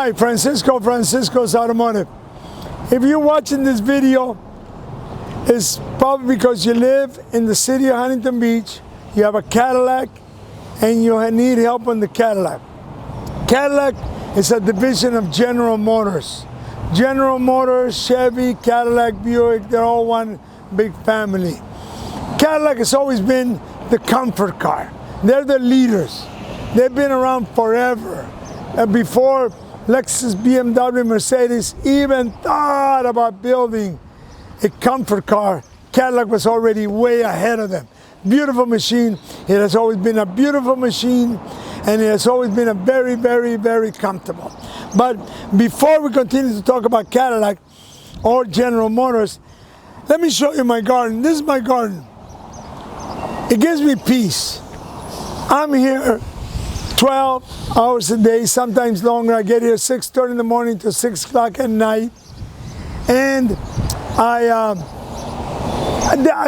Hi, Francisco's Automotive. If you're watching this video, it's probably because you live in the city of Huntington Beach, you have a Cadillac, and you need help on the Cadillac. Cadillac is a division of General Motors. General Motors, Chevy, Cadillac, Buick, they're all one big family. Cadillac has always been the comfort car. They're the leaders. They've been around forever. And before Lexus, BMW, Mercedes even thought about building a comfort car, Cadillac was already way ahead of them. Beautiful machine. It has always been a beautiful machine, and it has always been a very, very, very comfortable. But before we continue to talk about Cadillac or General Motors, let me show you my garden. This is my garden. It gives me peace. I'm here 12 hours a day, sometimes longer. I get here 6:30 in the morning to 6 o'clock at night. And I'd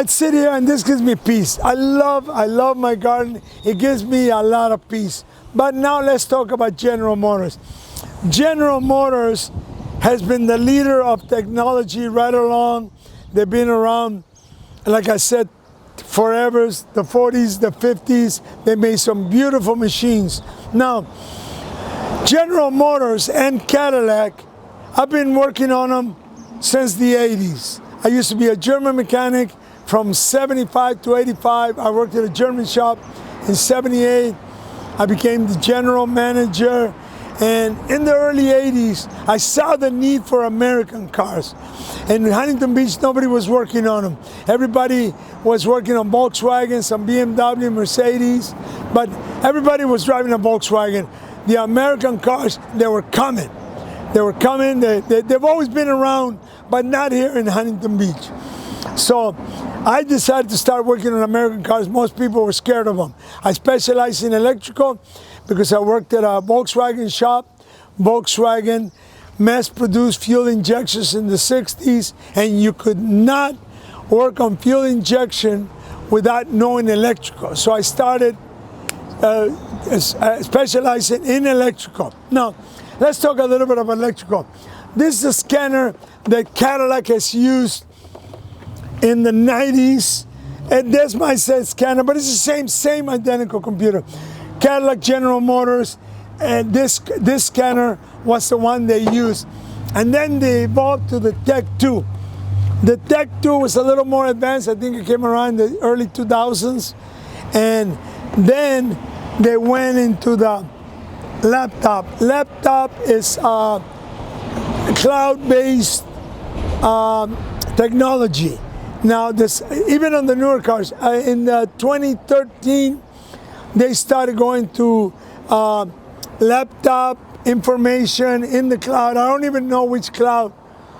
sit here, and this gives me peace. I love my garden. It gives me a lot of peace. But now let's talk about General Motors. General Motors has been the leader of technology right along. They've been around, like I said, forever, the 40s, the 50s. They made some beautiful machines. Now, General Motors and Cadillac, I've been working on them since the 80s. I used to be a German mechanic from 75 to 85. I worked at a German shop in 78. I became the general manager. And in the early 80s, I saw the need for American cars. And in Huntington Beach, nobody was working on them. Everybody was working on Volkswagen, some BMW, Mercedes, but everybody was driving a Volkswagen. The American cars, they were coming. They were coming. They've always been around, but not here in Huntington Beach. So I decided to start working on American cars. Most people were scared of them. I specialize in electrical because I worked at a Volkswagen shop. Volkswagen mass-produced fuel injections in the 60s, and you could not work on fuel injection without knowing electrical. So I started specializing in electrical. Now, let's talk a little bit about electrical. This is a scanner that Cadillac has used in the 90s. And that's my scanner, but it's the same identical computer. Cadillac, General Motors, and this scanner was the one they used. And then they evolved to the Tech 2. The Tech 2 was a little more advanced. I think it came around the early 2000s. And then they went into the laptop. Laptop is cloud-based technology. Now, even on the newer cars, in 2013, they started going to laptop information in the cloud. I don't even know which cloud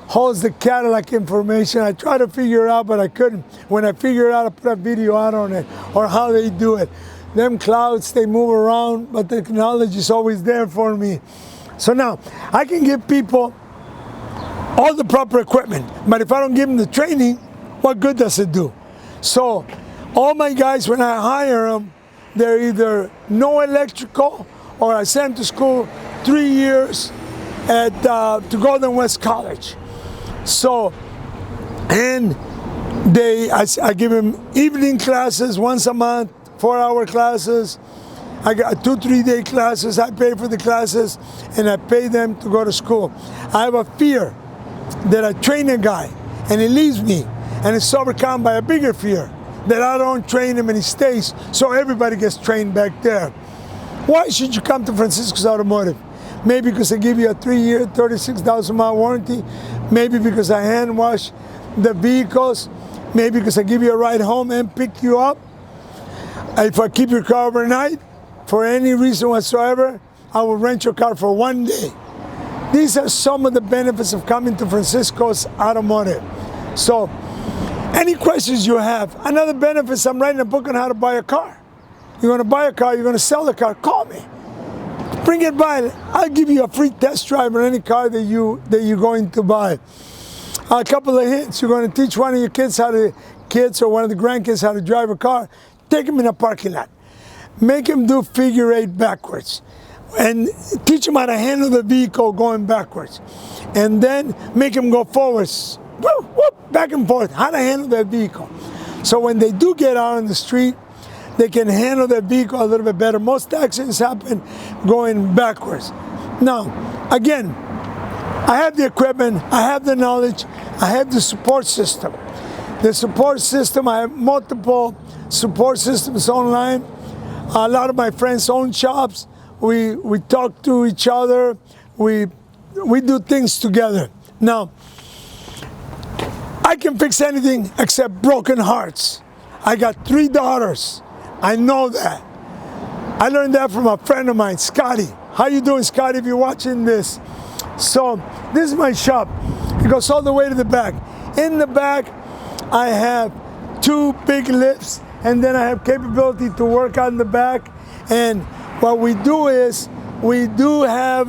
holds the Cadillac information. I tried to figure it out, but I couldn't. When I figured it out, I put a video out on it, or how they do it. Them clouds, they move around, but the technology is always there for me. So now, I can give people all the proper equipment, but if I don't give them the training, what good does it do? So all my guys, when I hire them, they're either no electrical, or I send them to school 3 years to Golden West College. So, and I give them evening classes once a month, 4-hour classes. I got 2-3 day classes. I pay for the classes, and I pay them to go to school. I have a fear that I train a guy and he leaves me, and it's overcome by a bigger fear that I don't train him and he stays, so everybody gets trained back there. Why should you come to Francisco's Automotive? Maybe because I give you a 3-year, 36,000-mile warranty. Maybe because I hand wash the vehicles. Maybe because I give you a ride home and pick you up. If I keep your car overnight, for any reason whatsoever, I will rent your car for 1 day. These are some of the benefits of coming to Francisco's Automotive. So, any questions you have? Another benefit is I'm writing a book on how to buy a car. You're going to buy a car, you're going to sell the car, call me. Bring it by. I'll give you a free test drive on any car that you're going to buy. A couple of hints. You're going to teach one of your kids or one of the grandkids how to drive a car. Take them in a parking lot. Make them do figure 8 backwards. and teach them how to handle the vehicle going backwards. And then make them go forwards, whoop, whoop, back and forth, how to handle that vehicle. So when they do get out on the street, they can handle their vehicle a little bit better. Most accidents happen going backwards. Now, again, I have the equipment, I have the knowledge, I have the support system. The support system, I have multiple support systems online. A lot of my friends own shops. We talk to each other. We do things together. Now, I can fix anything except broken hearts. I got 3 daughters. I know that. I learned that from a friend of mine, Scotty. How you doing, Scotty, if you're watching this? So this is my shop. It goes all the way to the back. In the back, I have 2 big lifts, and then I have capability to work on the back. And what we do is, we do have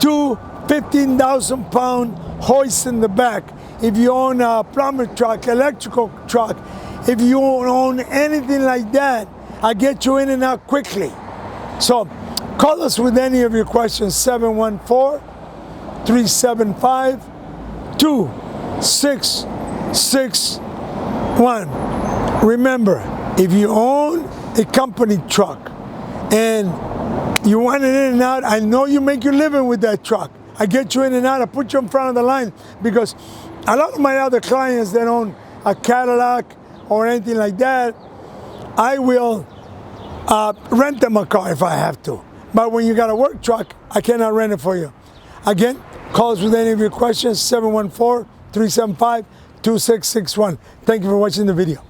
2 15,000-pound hoists in the back. If you own a plumber truck, electrical truck, if you own anything like that, I get you in and out quickly. So call us with any of your questions, 714-375-2661. Remember, if you own a company truck and you want it in and out, I know you make your living with that truck. I get you in and out, I put you in front of the line, because a lot of my other clients that own a Cadillac or anything like that, I will rent them a car if I have to. But when you got a work truck, I cannot rent it for you. Again, call us with any of your questions, 714-375-2661. Thank you for watching the video.